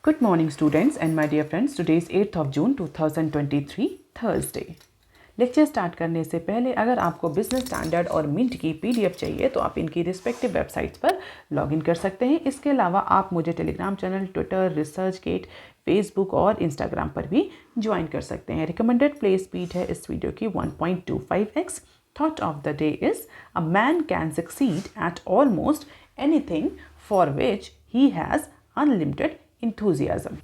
Good morning students and my dear friends. Today is 8th of June 2023 Thursday. Lecture start करने से पहले अगर आपको बिजनेस स्टैंडर्ड और मिंट की पीडीएफ चाहिए तो आप इनकी रिस्पेक्टिव वेबसाइट्स पर लॉगिन कर सकते हैं। इसके अलावा आप मुझे Telegram channel, Twitter, ResearchGate, Facebook और इंस्टाग्राम पर भी ज्वाइन कर सकते हैं। रिकमेंडेड प्ले स्पीड है इस वीडियो की 1.25x। Thought of the day is a man can succeed eight almost anything for which he has unlimited enthusiasm.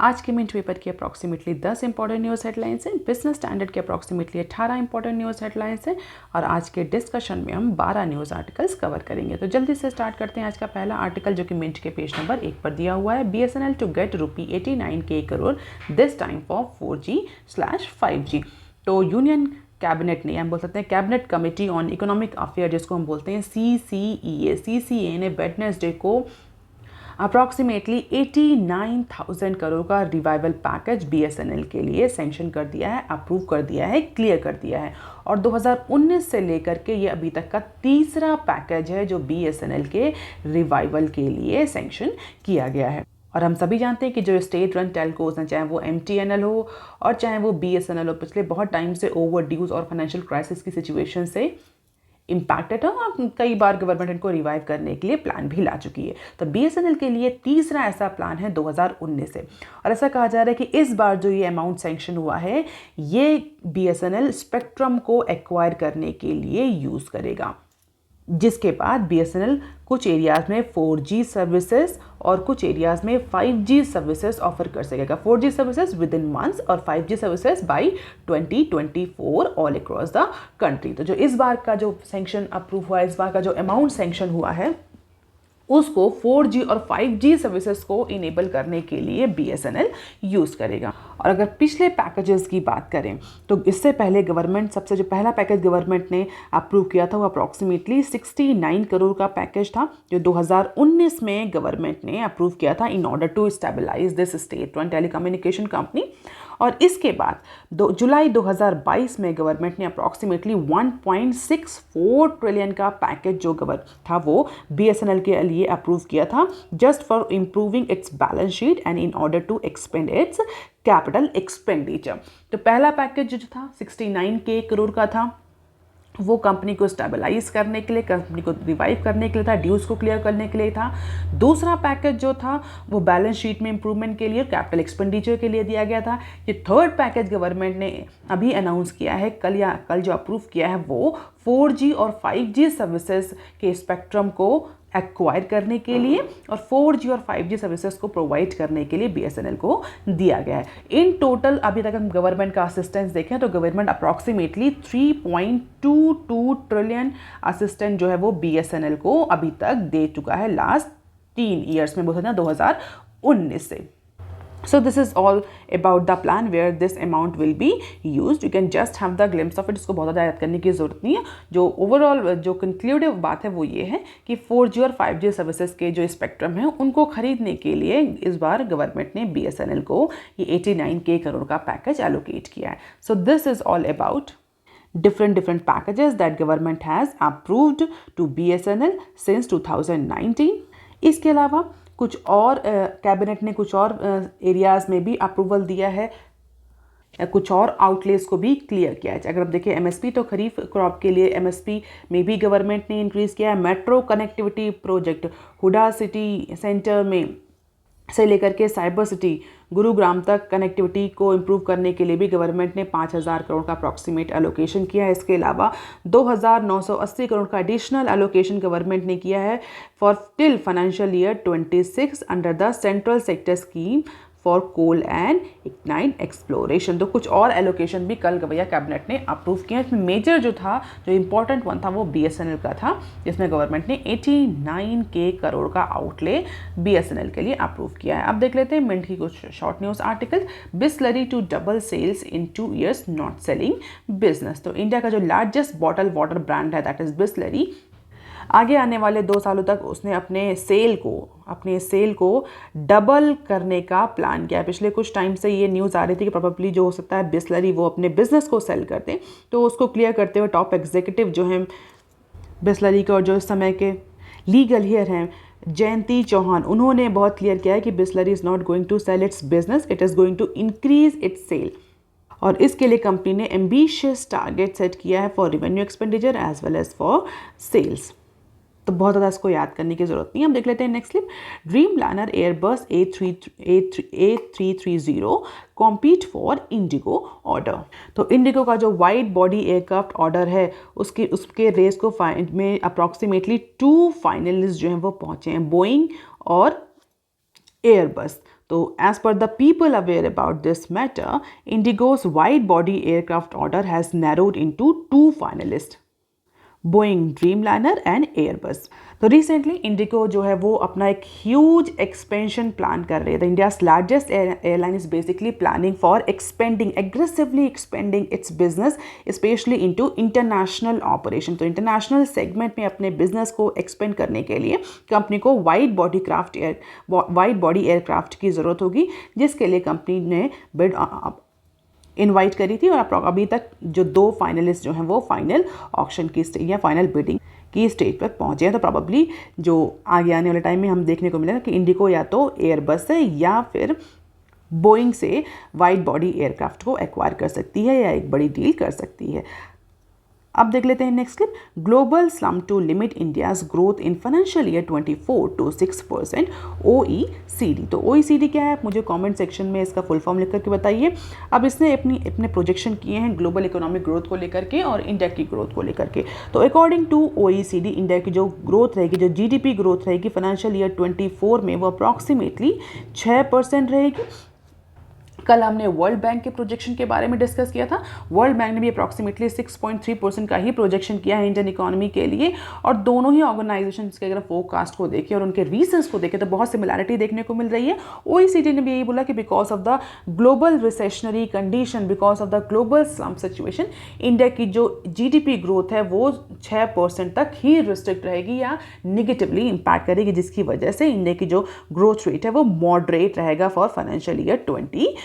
आज के मिंट पेपर की अप्रॉक्सीमेटली 10 इंपॉर्टेंट न्यूज़ हेडलाइंस हैं, बिजनेस स्टैंडर्ड के approximately 18 important news headlines हैं और आज के discussion में हम 12 न्यूज़ आर्टिकल्स कवर करेंगे। तो जल्दी से स्टार्ट करते हैं। आज का पहला आर्टिकल जो कि मिंट के पेज नंबर 1 पर दिया हुआ है, BSNL to get ₹89K crore this time for 4G/5G। तो यूनियन कैबिनेट ने, हम बोल सकते हैं cabinet committee on economic affair जिसको हम बोलते हैं CCEA ने वेडनेसडे को अप्रॉक्सीमेटली 89,000 करोड़ का रिवाइवल पैकेज BSNL के लिए सैंक्शन कर दिया है, अप्रूव कर दिया है, क्लियर कर दिया है। और 2019 से लेकर के ये अभी तक का तीसरा पैकेज है जो BSNL के रिवाइवल के लिए सैंक्शन किया गया है। और हम सभी जानते हैं कि जो स्टेट रन टेलकोज हैं, चाहे वो MTNL हो और चाहे वो BSNL हो, पिछले बहुत टाइम से ओवर ड्यूज और फाइनेंशियल क्राइसिस की सिचुएशन से इम्पैक्टेड है और कई बार गवर्नमेंट इनको रिवाइव करने के लिए प्लान भी ला चुकी है। तो BSNL के लिए तीसरा ऐसा प्लान है 2019 से। और ऐसा कहा जा रहा है कि इस बार जो ये अमाउंट सैंक्शन हुआ है ये BSNL स्पेक्ट्रम को एक्वायर करने के लिए यूज़ करेगा, जिसके बाद BSNL कुछ एरियाज़ में 4G सर्विसेज और कुछ एरियाज़ में 5G सर्विसेज ऑफर कर सकेगा। 4G services with in months और 5G services by 2024 all across the country. तो जो इस बार का जो सैंक्शन अप्रूव हुआ है, इस बार का जो अमाउंट सैंक्शन हुआ है उसको 4G और 5G सर्विसेज को इनेबल करने के लिए BSNL यूज़ करेगा। और अगर पिछले पैकेजेस की बात करें तो इससे पहले गवर्नमेंट, सबसे जो पहला पैकेज गवर्नमेंट ने अप्रूव किया था वो अप्रॉक्सीमेटली 69 करोड़ का पैकेज था जो 2019 में गवर्नमेंट ने अप्रूव किया था in order to stabilize this state run telecommunication company. और इसके बाद जुलाई 2022 में गवर्नमेंट ने अप्रॉक्सीमेटली 1.64 ट्रिलियन का पैकेज जो था वो BSNL के लिए अप्रूव किया था, just for improving its balance sheet and in order to expand its capital expenditure. तो पहला पैकेज जो था 69K करोड़ का था, वो कंपनी को स्टेबलाइज करने के लिए, कंपनी को रिवाइव करने के लिए था, ड्यूज को क्लियर करने के लिए था। दूसरा पैकेज जो था वो बैलेंस शीट में इंप्रूवमेंट के लिए, कैपिटल एक्सपेंडिचर के लिए दिया गया था। ये थर्ड पैकेज गवर्नमेंट ने अभी अनाउंस किया है, कल जो अप्रूव किया है वो 4G और 5G सर्विसेज के स्पेक्ट्रम को एक्वायर करने के लिए और 4G और 5G सर्विसेज को प्रोवाइड करने के लिए BSNL को दिया गया है। इन टोटल अभी तक हम गवर्नमेंट का असिस्टेंस देखें तो गवर्नमेंट अप्रॉक्सीमेटली 3.22 ट्रिलियन असिस्टेंस जो है वो BSNL को अभी तक दे चुका है लास्ट 3 ईयर्स में, बोल सकते हैं 2019 से। So this is all about the plan where this amount will be used. You can just have the glimpse of it. इसको बहुत ज़्यादा याद करने की ज़रूरत नहीं है। जो ओवरऑल जो कंक्लूडिव बात है वो ये है कि 4G और 5G सर्विसेज के जो स्पेक्ट्रम है उनको खरीदने के लिए इस बार गवर्नमेंट ने BSNL को ये 89K करोड़ का पैकेज एलोकेट किया है। So this is all about different packages that government has approved to BSNL since 2019. इसके अलावा कुछ और कैबिनेट ने कुछ और एरियाज़ में भी अप्रूवल दिया है, कुछ और आउटलेस को भी क्लियर किया है। अगर आप देखिए MSP तो खरीफ क्रॉप के लिए MSP में भी गवर्नमेंट ने इंक्रीज़ किया है। Metro connectivity project HUDA city centre में से लेकर के साइबर सिटी गुरुग्राम तक कनेक्टिविटी को इम्प्रूव करने के लिए भी गवर्नमेंट ने 5,000 करोड़ का अप्रॉक्सीमेट एलोकेशन किया है। इसके अलावा 2,980 करोड़ का एडिशनल एलोकेशन गवर्नमेंट ने किया है for till financial year 26 under the central sector scheme for coal and lignite exploration. तो कुछ और एलोकेशन भी कल गवैया कैबिनेट ने अप्रूव किया। इसमें मेजर जो था, जो इंपॉर्टेंट वन था वो BSNL का था, जिसमें गवर्नमेंट ने 89K करोड़ का आउटले BSNL के लिए अप्रूव किया है। अब देख लेते हैं मिंट की कुछ short news article. Bisleri to double sales in 2 years not selling business. तो इंडिया का जो लार्जेस्ट बॉटल वाटर ब्रांड है दैट इज बिस्लरी, आगे आने वाले 2 सालों तक उसने अपने सेल को डबल करने का प्लान किया। पिछले कुछ टाइम से ये न्यूज़ आ रही थी कि प्रोबेबली जो हो सकता है बिस्लरी वो अपने बिजनेस को सेल करते हैं। तो उसको क्लियर करते हुए टॉप एग्जीक्यूटिव जो हैं बिस्लरी के और जो इस समय के लीगल हेयर हैं जयंती चौहान, उन्होंने बहुत क्लियर किया है कि Bisleri is not going to sell its business, it is going to increase its sale. और इसके लिए कंपनी ने एम्बिशियस टारगेट सेट किया है for revenue expenditure as well as for sales. तो बहुत ज़्यादा इसको याद करने की ज़रूरत नहीं है। हम देख लेते हैं next clip. Dream planner Airbus A330 compete for IndiGo order. तो इंडिगो का जो वाइड बॉडी एयरक्राफ्ट ऑर्डर है उसके रेस को में अप्रॉक्सीमेटली 2 फाइनलिस्ट जो हैं वो पहुँचे हैं, बोइंग और एयरबस। तो as per the people aware about this matter, Indigo's wide-body aircraft order has narrowed into 2 finalists, Boeing Dreamliner and Airbus. तो रिसेंटली इंडिगो जो है वो अपना एक ह्यूज एक्सपेंशन प्लान कर रहे थे। India's largest airline is basically planning for aggressively expanding it's business specially into international operation. तो इंटरनेशनल सेगमेंट में अपने बिजनेस को एक्सपेंड करने के लिए कंपनी को वाइड बॉडी एयरक्राफ्ट की ज़रूरत होगी, जिसके लिए कंपनी ने बिड इनवाइट करी थी। और अभी तक जो 2 फाइनलिस्ट जो हैं वो फाइनल ऑक्शन की स्टेज या फाइनल बिडिंग की स्टेज पर पहुंचे हैं। तो प्रॉबली जो आगे आने वाले टाइम में हम देखने को मिलेगा कि इंडिगो या तो एयरबस से या फिर बोइंग से वाइड बॉडी एयरक्राफ्ट को एक्वायर कर सकती है या एक बड़ी डील कर सकती है। अब देख लेते हैं next clip. Global slump to limit India's growth in financial year 24 to 6% OECD। तो OECD क्या है, मुझे कमेंट सेक्शन में इसका फुल फॉर्म लिख करके बताइए। अब इसने अपने प्रोजेक्शन किए हैं ग्लोबल इकोनॉमिक ग्रोथ को लेकर के और इंडिया की ग्रोथ को लेकर के। तो अकॉर्डिंग टू OECD इंडिया की जो ग्रोथ रहेगी, जो GDP ग्रोथ रहेगी फाइनेंशियल ईयर 24 में, वो अप्रॉक्सीमेटली 6% रहेगी। कल हमने वर्ल्ड बैंक के प्रोजेक्शन के बारे में डिस्कस किया था। वर्ल्ड बैंक ने भी अप्रॉक्सीमेटली 6.3% का ही प्रोजेक्शन किया है इंडियन इकोनॉमी के लिए। और दोनों ही ऑर्गेनाइजेशंस के अगर फोरकास्ट को देखें और उनके रीजंस को देखें तो बहुत सिमिलैरिटी देखने को मिल रही है। OECD ने भी यही बोला कि because of the global recessionary condition, because of the global slum situation, India की जो GDP ग्रोथ है वो 6% तक ही रिस्ट्रिक्ट रहेगी या निगेटिवली इंपैक्ट करेगी, जिसकी वजह से इंडिया की जो ग्रोथ रेट है वो मॉडरेट रहेगा फॉर फाइनेंशियल ईयर 24।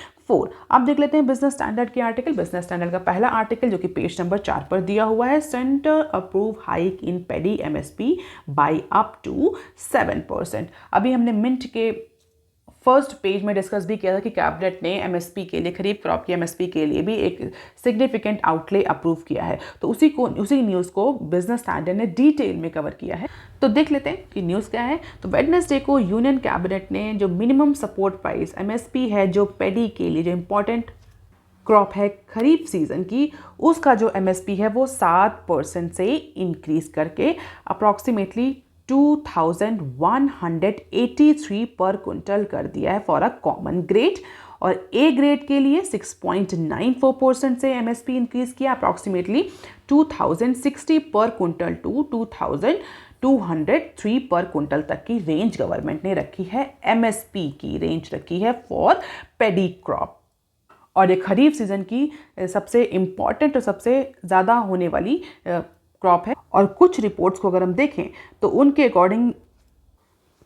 अब देख लेते हैं बिजनेस स्टैंडर्ड के आर्टिकल। बिजनेस स्टैंडर्ड का पहला आर्टिकल जो कि पेज नंबर 4 पर दिया हुआ है, centre approve hike in paddy MSP by up to 7%। अभी हमने मिंट के फर्स्ट पेज में डिस्कस भी किया था कि कैबिनेट ने MSP के लिए, खरीफ क्रॉप की MSP के लिए भी एक सिग्निफिकेंट आउटले अप्रूव किया है। तो उसी न्यूज़ को बिजनेस स्टैंडर्ड ने डिटेल में कवर किया है। तो देख लेते हैं कि न्यूज़ क्या है। तो वेडनेसडे को यूनियन कैबिनेट ने जो मिनिमम सपोर्ट प्राइस MSP है, जो पेडी के लिए जो इम्पोर्टेंट क्रॉप है खरीफ सीजन की, उसका जो MSP है वो 7% से इंक्रीज करके अप्रॉक्सीमेटली 2183 पर क्विंटल कर दिया है फॉर अ कॉमन ग्रेड। और A ग्रेड के लिए 6.94% से MSP इंक्रीज किया अप्रॉक्सीमेटली 2060 पर क्विंटल टू 2203 पर क्विंटल तक की रेंज गवर्नमेंट ने रखी है। MSP की रेंज रखी है फॉर पेडी क्रॉप। और ये खरीफ सीजन की सबसे इम्पॉर्टेंट और सबसे ज़्यादा होने वाली क्रॉप है। और कुछ रिपोर्ट्स को अगर हम देखें तो उनके अकॉर्डिंग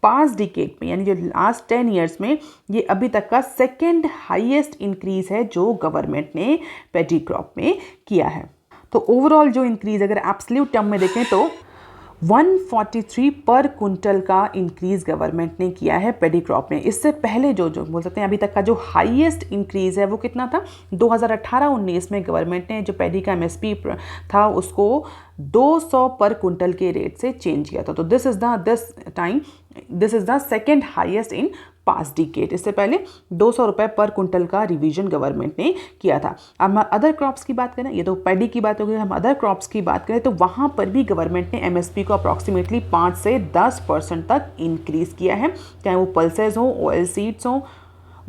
पास्ट डिकेड में, यानी जो लास्ट 10 ईयर्स में, ये अभी तक का सेकेंड हाईएस्ट इंक्रीज है जो गवर्नमेंट ने पेडी क्रॉप में किया है। तो ओवरऑल जो इंक्रीज अगर एब्सोल्यूट टर्म में देखें तो 143 पर क्विंटल का इंक्रीज गवर्नमेंट ने किया है पेडी क्रॉप में। इससे पहले जो बोल सकते हैं अभी तक का जो हाईएस्ट इंक्रीज है वो कितना था, 2018-19 में गवर्नमेंट ने जो पेडी का MSP था उसको 200 पर क्विंटल के रेट से चेंज किया था। तो this is the second highest in past decade. इससे पहले 200 रुपये पर क्विंटल का रिवीजन गवर्नमेंट ने किया था। अब हम अदर क्रॉप्स की बात करें, ये तो पैडी की बात हो गई, हम अदर क्रॉप्स की बात करें तो वहाँ पर भी गवर्नमेंट ने MSP को अप्रॉक्सीमेटली 5 से 10% तक इंक्रीज़ किया है, चाहे वो पल्सेस हो, ऑयल सीड्स हो,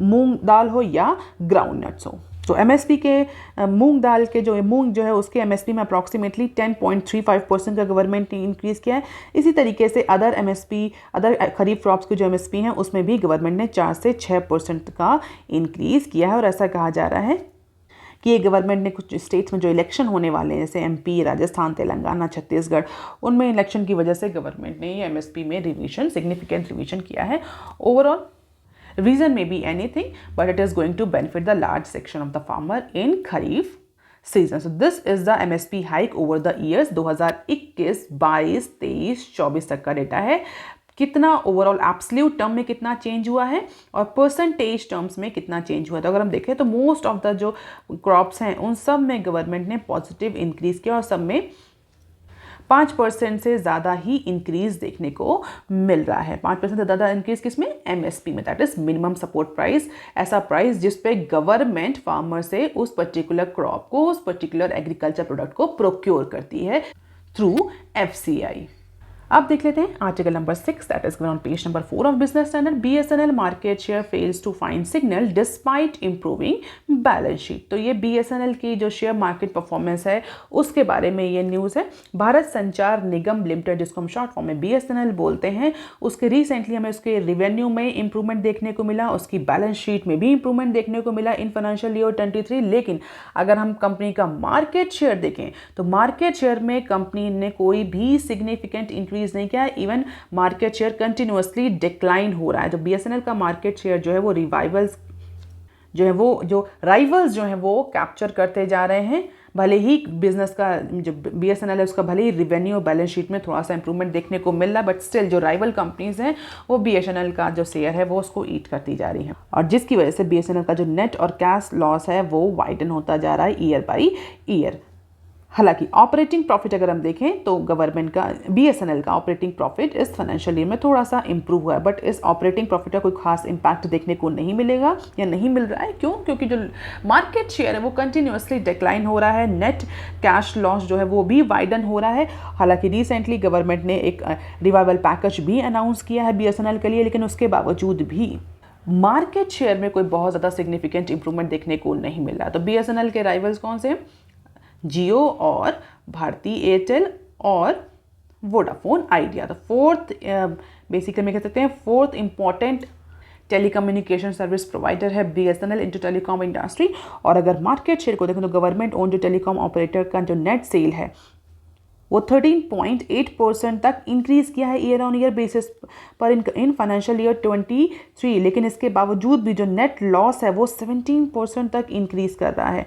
मूंग दाल हो या ग्राउंड नट्स हो। तो MSP के मूंग दाल के मूंग जो है उसके MSP में अप्रॉक्सीमेटली 10.35% का गवर्नमेंट ने इंक्रीज़ किया है। इसी तरीके से अदर खरीफ क्रॉप्स के जो MSP हैं उसमें भी गवर्नमेंट ने 4 से 6% का इंक्रीज़ किया है। और ऐसा कहा जा रहा है कि ये गवर्नमेंट ने कुछ स्टेट्स में जो इलेक्शन होने वाले हैं जैसे MP, राजस्थान, तेलंगाना, छत्तीसगढ़, उनमें इलेक्शन की वजह से गवर्नमेंट ने ये MSP में सिग्निफिकेंट रिवीजन किया है। Overall reason may be anything, but it is going to benefit the large section of the farmer in Kharif season. So this is the MSP hike over the years 2021, 22, 23, 24 तक का data है। कितना overall absolute term में कितना change हुआ है और percentage terms में कितना चेंज हुआ है। तो अगर हम देखें तो मोस्ट ऑफ द जो क्रॉप्स हैं उन सब में गवर्नमेंट ने पॉजिटिव इंक्रीज किया और सब में 5% से ज़्यादा ही इंक्रीज देखने को मिल रहा है। 5% से ज़्यादा इंक्रीज किसमें? एमएसपी में, that is minimum support price. ऐसा प्राइस जिस पे गवर्नमेंट फार्मर से उस पर्टिकुलर क्रॉप को, उस पर्टिकुलर एग्रीकल्चर प्रोडक्ट को प्रोक्योर करती है थ्रू एफसीआई। अब देख लेते हैं article number 6 that is on page number 4 of business standard. BSNL market share fails to find signal despite improving balance sheet. तो ये बीएसएनएल की जो शेयर मार्केट परफॉर्मेंस है उसके बारे में ये न्यूज़ है। भारत संचार निगम लिमिटेड, जिसको हम शॉर्ट फॉर्म में बीएसएनएल बोलते हैं, उसके रिसेंटली हमें उसके रिवेन्यू में इंप्रूवमेंट देखने को मिला, उसकी बैलेंस शीट में भी इंप्रूवमेंट देखने को मिला इन फाइनेंशियल ईयर 23। लेकिन अगर हम कंपनी का मार्केट शेयर देखें तो मार्केट शेयर में कंपनी ने कोई भी सिग्निफिकेंट इंक्रीज नहीं किया है। Even market share continuously decline हो रहा है। तो बीएसएनएल का मार्केट शेयर जो है वो राइवल्स जो है वो कैप्चर करते जा रहे हैं। भले ही बिजनेस का जो बीएसएनएल है उसका भले ही रिवेन्यू बैलेंस शीट में थोड़ा सा इंप्रूवमेंट देखने को मिल रहा है, बट स्टिल जो राइवल कंपनीज हैं वो बीएसएनएल का जो शेयर है वो उसको ईट करती जा रही है, और जिसकी वजह से बीएसएनएल का जो नेट और कैश लॉस है वो वाइडन होता जा रहा है ईयर बाई ईयर। हालांकि ऑपरेटिंग प्रॉफिट अगर हम देखें तो गवर्नमेंट का बीएसएनएल का ऑपरेटिंग प्रॉफिट इस फाइनेंशियल ईयर में थोड़ा सा इंप्रूव हुआ है, बट इस ऑपरेटिंग प्रॉफिट का कोई खास इंपैक्ट देखने को नहीं मिलेगा या नहीं मिल रहा है। क्यों? क्योंकि जो मार्केट शेयर है वो कंटिन्यूअसली डिक्लाइन हो रहा है, नेट कैश लॉस जो है वो भी वाइडन हो रहा है। हालांकि रिसेंटली गवर्नमेंट ने एक रिवाइवल पैकेज भी अनाउंस किया है बीएसएनएल के लिए, लेकिन उसके बावजूद भी मार्केट शेयर में कोई बहुत ज़्यादा सिग्निफिकेंट इंप्रूवमेंट देखने को नहीं मिल रहा। तो बीएसएनएल के राइवल्स कौन से? जियो और भारती एयरटेल और वोडाफोन आइडिया। तो फोर्थ बेसिकली कह सकते हैं fourth important telecommunication service provider है बीएसएनएल इनटू टेलीकॉम इंडस्ट्री। और अगर मार्केट शेयर को देखें तो गवर्नमेंट ओन जो टेलीकॉम ऑपरेटर का जो नेट सेल है वो 13.8% तक इंक्रीज किया है ईयर ऑन ईयर बेसिस पर इन फाइनेंशियल ईयर 23। लेकिन इसके बावजूद भी जो नेट लॉस है वो 17% तक इंक्रीज कर रहा है,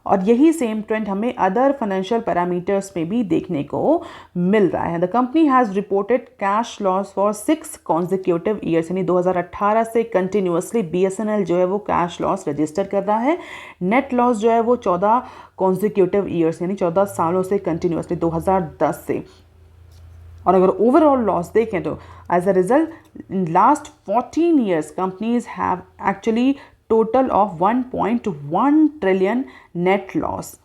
और यही सेम ट्रेंड हमें अदर फाइनेंशियल पैरामीटर्स में भी देखने को मिल रहा है। The company has reported cash loss for 6 consecutive years, यानी 2018 से कंटिन्यूअसली बीएसएनएल जो है वो कैश लॉस रजिस्टर कर रहा है। नेट लॉस जो है वो 14 कॉन्जिक्यूटिव ईयर्स यानी 14 सालों से कंटिन्यूअसली 2010 से। और अगर ओवरऑल लॉस देखें तो as a result in last 14 years companies have actually total of 1.1 trillion net loss,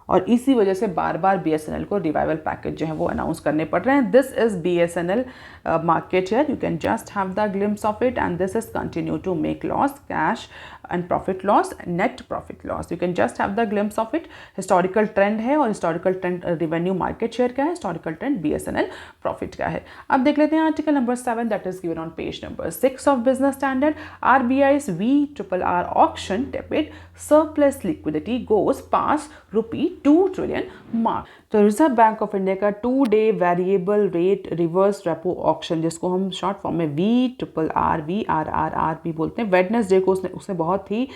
और इसी वजह से बार बार बीएसएनएल को रिवाइवल पैकेज जो है वो अनाउंस करने पड़ रहे हैं। This is BSNL market share, you can just have the glimpse of it, and this is continue to make loss, cash and profit loss, net profit loss, you can just have the glimpse of it. Historical trend है, और historical trend revenue market share का है, historical trend BSNL profit का है। अब देख लेते हैं article number 7 that is given on page number 6 of business standard. RBI's VRR auction debit surplus liquidity goes past ₹2 trillion mark। तो रिजर्व बैंक ऑफ इंडिया का 2-day variable rate reverse repo auction, जिसको हम short form में VRR भी बोलते हैं, Wednesday को उसने बहुत ही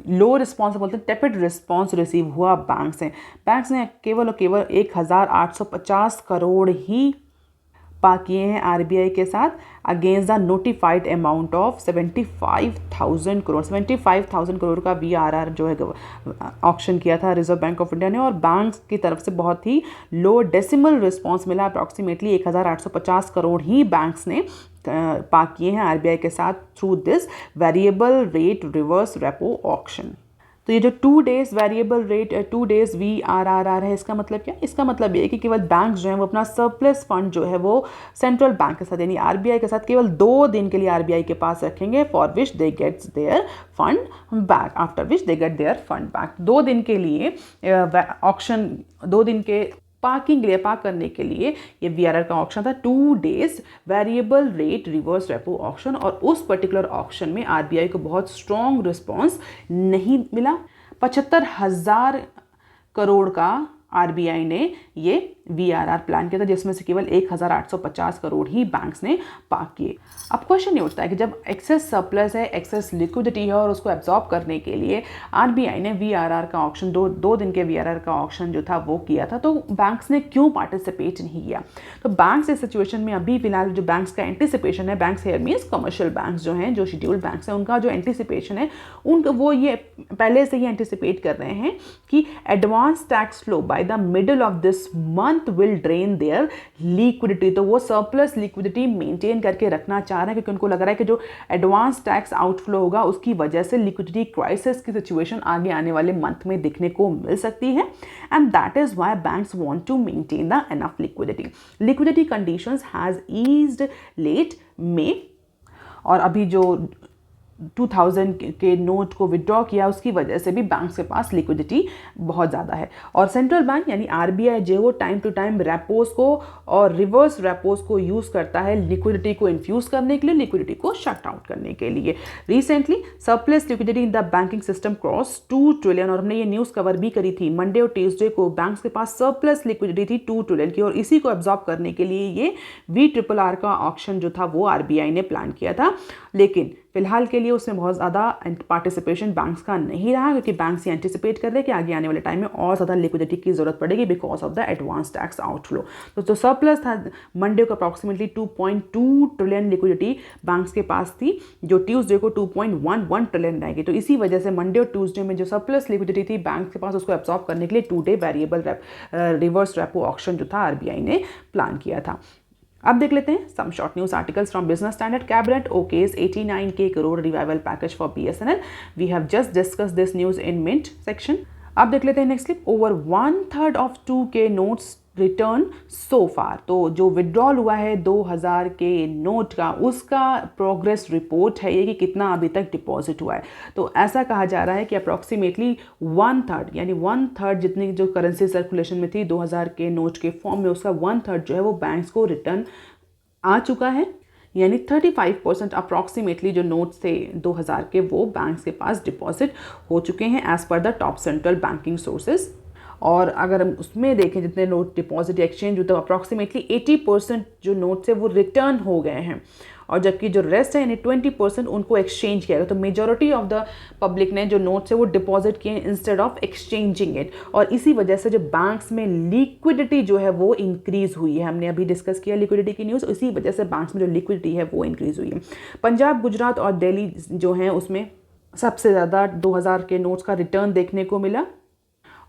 लो रिस्पॉन्स बोलते हैं, टेपिड रिस्पॉन्स रिसीव हुआ बैंक्स ने केवल और केवल 1850 करोड़ ही पा किए हैं आरबीआई के साथ against the notified amount of 75,000 crore. 75,000 crore का VRR जो है ऑक्शन किया था रिजर्व बैंक ऑफ इंडिया ने, और बैंक्स की तरफ से बहुत ही लो डेसिमल रिस्पांस मिला। अप्रॉक्सीमेटली 1850 करोड़ ही बैंक्स ने पा किए हैं आरबीआई के साथ through this variable rate reverse repo auction. तो ये जो 2 days variable rate 2 days VRR है, इसका मतलब क्या? इसका मतलब ये है कि केवल बैंक जो है वो अपना सरप्लस फंड जो है वो सेंट्रल बैंक के साथ यानी आरबीआई के साथ केवल 2 दिन के लिए आरबीआई के पास रखेंगे, for which they gets their fund back, after which they get their fund back. 2 दिन के लिए ऑक्शन, 2 दिन के पार्क करने के लिए ये VRR का ऑक्शन था, 2 days variable rate reverse repo auction, और उस पर्टिकुलर ऑक्शन में आरबीआई को बहुत स्ट्रॉन्ग रिस्पॉन्स नहीं मिला। 75,000 करोड़ का आरबीआई ने ये VRR प्लान किया था, जिसमें से केवल 1850 करोड़ ही बैंक्स ने पार्क किए। अब क्वेश्चन ये उठता है कि जब एक्सेस सरप्लस है, एक्सेस लिक्विडिटी है और उसको एब्जॉर्ब करने के लिए RBI ने VRR का ऑक्शन दो दिन के VRR का ऑक्शन जो था वो किया था, तो बैंक्स ने क्यों पार्टिसिपेट नहीं किया? तो बैंक्स इस सिचुएशन में अभी फिलहाल जो बैंक्स का एंटिसिपेशन है, banks here means commercial banks जो हैं, जो शेड्यूल्ड बैंक्स हैं, उनका जो एंटिसिपेशन है, उनका वो ये पहले से ही एंटिसिपेट कर रहे हैं कि advance tax flow by the middle of this month will drain their liquidity. तो वो सरप्लस लिक्विडिटी मेंटेन करके रखना चाह रहे हैं, क्योंकि उनको लग रहा है कि जो एडवांस टैक्स आउटफ्लो होगा उसकी वजह से लिक्विडिटी क्राइसिस की सिचुएशन आगे आने वाले मंथ में दिखने को मिल सकती है, and that is why banks want to maintain the enough liquidity. Liquidity conditions has eased late में, और अभी जो 2000 के नोट को विड्रॉ किया उसकी वजह से भी बैंक्स के पास लिक्विडिटी बहुत ज़्यादा है। और सेंट्रल बैंक यानी RBI जो वो टाइम टू टाइम रेपोस को और रिवर्स रेपोस को यूज़ करता है लिक्विडिटी को इन्फ्यूज़ करने के लिए, लिक्विडिटी को शट आउट करने के लिए। Recently surplus liquidity in the banking system cross 2 trillion, और हमने ये न्यूज़ कवर भी करी थी मंडे और ट्यूसडे को। बैंक्स के पास सरप्लस लिक्विडिटी थी 2 ट्रिलियन की, और इसी को एब्जॉर्ब करने के लिए ये VRR का ऑक्शन जो था वो RBI ने प्लान किया था, लेकिन फिलहाल के लिए उसमें बहुत ज़्यादा पार्टिसिपेशन बैंक्स का नहीं रहा, क्योंकि बैंक्स ये एंटिसिपेट कर रहे हैं कि आगे आने वाले टाइम में और ज़्यादा लिक्विडिटी की जरूरत पड़ेगी because of the advance tax outflow. तो जो सरप्लस था मंडे को अप्रॉक्सीमेटली 2.2 ट्रिलियन लिक्विडिटी बैंक्स के पास थी, जो ट्यूसडे को 2.11 ट्रिलियन रहेगी। तो इसी वजह से मंडे और ट्यूसडे में जो सरप्लस लिक्विडिटी थी बैंक के पास, उसको एब्जॉर्ब करने के लिए 2 day variable reverse repo auction जो था RBI ने प्लान किया था। अब देख लेते हैं some short news articles from Business Standard. Cabinet okays 89K crore revival package for BSNL। We have just discuss this news in Mint section. अब देख लेते हैं next clip. Over 1/3 of 2K notes return so far. तो जो withdrawal हुआ है 2000 के note का, उसका प्रोग्रेस रिपोर्ट है ये कि कितना अभी तक डिपॉजिट हुआ है। तो ऐसा कहा जा रहा है कि अप्रॉक्सीमेटली 1/3 यानी 1/3 जितनी जो करेंसी सर्कुलेशन में थी 2000 के नोट के फॉर्म में, उसका 1/3 जो है वो बैंक्स को रिटर्न आ चुका है, यानी 35% अप्रॉक्सीमेटली जो नोट्स थे 2000 के वो बैंक्स के पास डिपॉजिट हो चुके हैं as per the top central banking sources. और अगर हम उसमें देखें जितने नोट डिपॉजिट एक्सचेंज होते हैं, अप्रॉक्सीमेटली 80% जो नोट्स है वो रिटर्न हो गए हैं, और जबकि जो रेस्ट है यानी 20% उनको एक्सचेंज किया गया। तो मेजॉरिटी ऑफ द पब्लिक ने जो नोट्स है वो डिपॉजिट किए इंस्टेड ऑफ एक्सचेंजिंग इट, और इसी वजह से जो बैंक्स में लिक्विडिटी जो है वो इंक्रीज हुई है। हमने अभी डिस्कस किया लिक्विडिटी की न्यूज़, इसी वजह से बैंक्स में जो लिक्विडिटी है वो इंक्रीज हुई है। पंजाब, गुजरात और दिल्ली जो हैं उसमें सबसे ज़्यादा 2000 के नोट्स का रिटर्न देखने को मिला,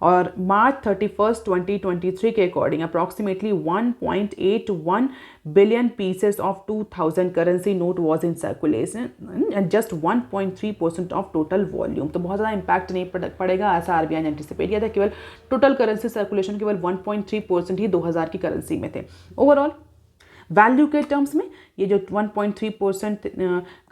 और मार्च 31, 2023 के according approximately 1.81 billion pieces of 2000 currency note was in circulation and just 1.3% of total volume. तो बहुत ज़्यादा इंपैक्ट नहीं पड़ेगा ऐसा RBI ने एंटिसिपेट किया था। केवल टोटल करेंसी सर्कुलेशन केवल 1.3% ही 2000 की करेंसी में थे। ओवरऑल वैल्यू के टर्म्स में ये जो 1.3%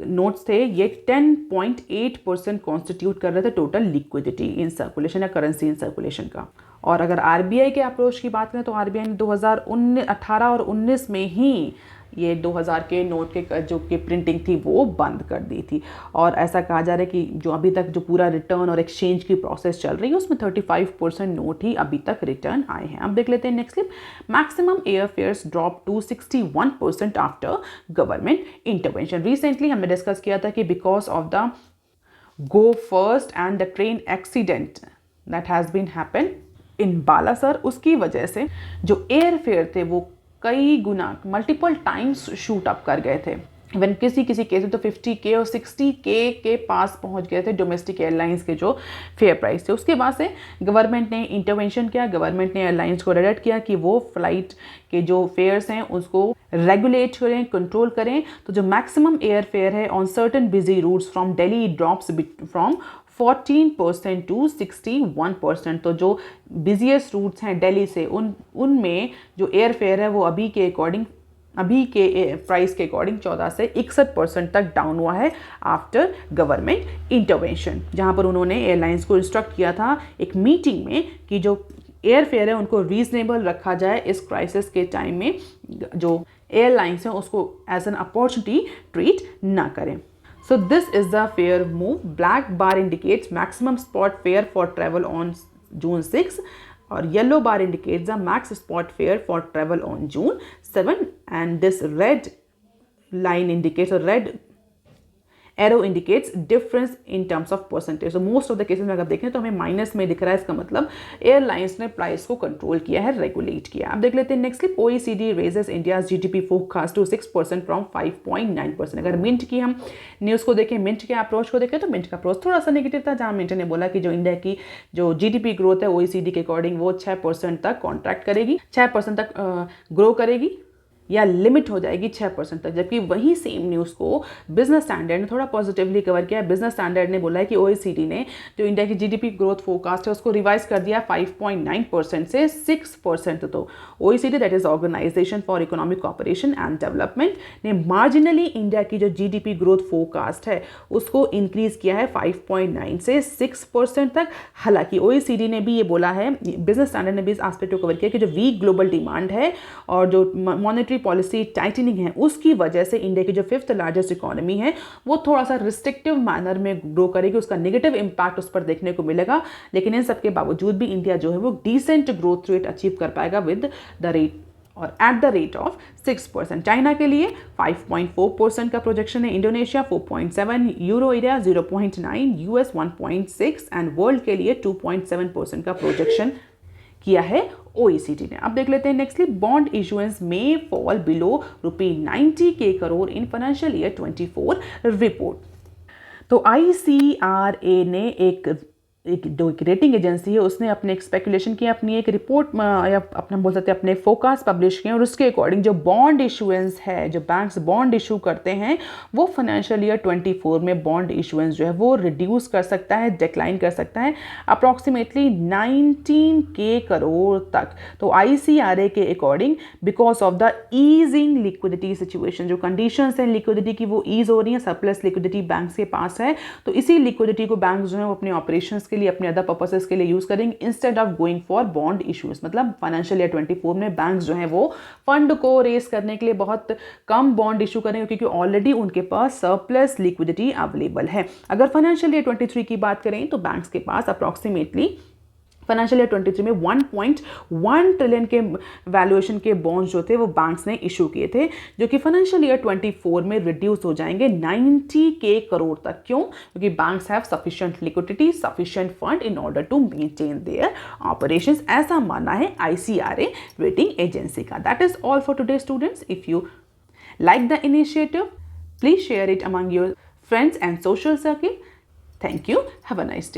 नोट्स थे ये 10.8% कॉन्स्टिट्यूट कर रहे थे टोटल लिक्विडिटी इन सर्कुलेशन या करेंसी इन सर्कुलेशन का। और अगर RBI के अप्रोच की बात करें तो RBI ने 2018 और 19 में ही ये 2000 के नोट के जो कि प्रिंटिंग थी वो बंद कर दी थी, और ऐसा कहा जा रहा है कि जो अभी तक जो पूरा रिटर्न और एक्सचेंज की प्रोसेस चल रही है उसमें 35% नोट ही अभी तक रिटर्न आए हैं। अब देख लेते हैं next clip. Maximum air fares drop to 61% after government intervention. Recently हमने डिस्कस किया था कि because of the Go First and the train accident that has been happen in Balasore, उसकी वजह से जो एयर फेयर थे वो कई गुना मल्टीपल टाइम्स शूट अप कर गए थे। इवन किसी केस में तो 50K और 60K के पास पहुंच गए थे डोमेस्टिक एयरलाइंस के जो फेयर प्राइस थे। उसके बाद से गवर्नमेंट ने इंटरवेंशन किया, गवर्नमेंट ने एयरलाइंस को डायरेक्ट किया कि वो फ्लाइट के जो फेयर्स हैं उसको रेगुलेट करें, कंट्रोल करें। तो जो मैक्सिमम एयर फेयर है on certain busy routes from Delhi drops from 14% to 61%। तो जो बिजिएस्ट रूट्स हैं दिल्ली से उनमें जो एयर फेयर है वो अभी के प्राइस के अकॉर्डिंग 14 से 61% तक डाउन हुआ है आफ्टर गवर्नमेंट इंटरवेंशन, जहां पर उन्होंने एयरलाइंस को इंस्ट्रक्ट किया था एक मीटिंग में कि जो एयर फेयर है उनको रीजनेबल रखा जाए इस क्राइसिस के टाइम में, जो एयरलाइंस हैं उसको एज एन अपॉर्चुनिटी ट्रीट ना करें। So this is the fare move. Black bar indicates maximum spot fare for travel on June 6. और yellow bar indicates the max spot fare for travel on June 7 and this red line indicates a red arrow indicates difference in terms of percentage. तो most of the cases में अगर देखें तो हमें minus में दिख रहा है, इसका मतलब एयरलाइंस ने प्राइस को कंट्रोल किया है, रेगुलेट किया। अब देख लेते हैं next clip. OECD raises India's GDP forecast to 6% from 5.9%। अगर मिंट की हम न्यूज़ को देखें, मिंट के अप्रोच को देखें तो मिंट का अप्रोच थोड़ा सा नेगेटिव था, जहाँ मिंट ने बोला कि जो इंडिया की जो जीडीपी ग्रोथ है OECD के अकॉर्डिंग वो 6% तक कॉन्ट्रैक्ट करेगी, 6% तक ग्रो करेगी या लिमिट हो जाएगी 6% तक। जबकि वही सेम न्यूज़ को बिजनेस स्टैंडर्ड ने थोड़ा पॉजिटिवली कवर किया है। बिजनेस स्टैंडर्ड ने बोला है कि OECD ने जो इंडिया की जीडीपी ग्रोथ फोरकास्ट है उसको रिवाइज कर दिया 5.9% से 6%। तो OECD that is organisation for economic cooperation and development ने मार्जिनली इंडिया की जो जीडीपी ग्रोथ फोरकास्ट है उसको इंक्रीज किया है 5.9 से 6% तक। हालांकि OECD ने भी ये बोला है, बिजनेस स्टैंडर्ड ने भी इस एस्पेक्ट को कवर किया कि जो वीक ग्लोबल डिमांड है और जो मॉनेटरी पॉलिसी टाइटनिंग है उसकी वजह से इंडिया की जो 5th लार्जेस्ट इकोनॉमी है वो थोड़ा सा रिस्ट्रिक्टिव मैनर में ग्रो करेगी, उसका नेगेटिव इंपैक्ट उस पर देखने को मिलेगा। लेकिन इन सब के बावजूद भी इंडिया जो है वो डिसेंट ग्रोथ रेट अचीव कर पाएगा विद द रेट और at the rate of 6%। China के लिए 5.4% का प्रोजेक्शन है, Indonesia 4.7, euro area 0.9, US 1.6 and world के लिए 2.7% का प्रोजेक्शन किया है OECD ने। अब देख लेते हैं नेक्स्टली, बॉन्ड इशुएंस में फॉल बिलो ₹90K करोड़ इन फाइनेंशियल ईयर 24 रिपोर्ट। तो ICRA ने एक रेटिंग एजेंसी है, उसने अपने एक स्पेकुलेशन किया, अपनी एक रिपोर्ट या अपना बोल सकते हैं अपने फोकास्ट पब्लिश किए और उसके अकॉर्डिंग जो बॉन्ड इशुएंस है, जो बैंक्स बॉन्ड इशू करते हैं वो फाइनेंशियल ईयर 24 में बॉन्ड इशुएंस जो है वो रिड्यूस कर सकता है, डिक्लाइन कर सकता है अप्रॉक्सीमेटली 19K करोड़ तक। तो ICRA के according because of the easing liquidity situation, जो कंडीशंस हैं लिक्विडिटी की वो ईज हो रही है, सरप्लस लिक्विडिटी बैंक्स के पास है, तो इसी लिक्विडिटी को बैंक जो है वो अपने ऑपरेशंस के लिए, अपने अदर पर्पसेस के लिए यूज करेंगे instead of going for bond issues. मतलब फाइनेंशियल ईयर 24 में बैंक्स जो है वो फंड को रेस करने के लिए बहुत कम बॉन्ड इशू करेंगे क्योंकि ऑलरेडी उनके पास सरप्लस लिक्विडिटी अवेलेबल है। अगर फाइनेंशियल ईयर 23 की बात करें तो बैंक्स के पास अप्रॉक्सीमेटली फाइनेंशियल ईयर 23 में 1.1 ट्रिलियन के वैल्यूएशन के बॉन्ड्स जो थे वो बैंक्स ने इशू किए थे, जो कि फाइनेंशियल ईयर 24 में रिड्यूस हो जाएंगे 90K करोड़ तक। क्यों? क्योंकि banks have sufficient liquidity, sufficient fund in order to maintain their operations, ऐसा मानना है ICRA रेटिंग एजेंसी का। That is all for today students. If you like the initiative, please share it among your friends and social circle. Thank you. Have a nice day.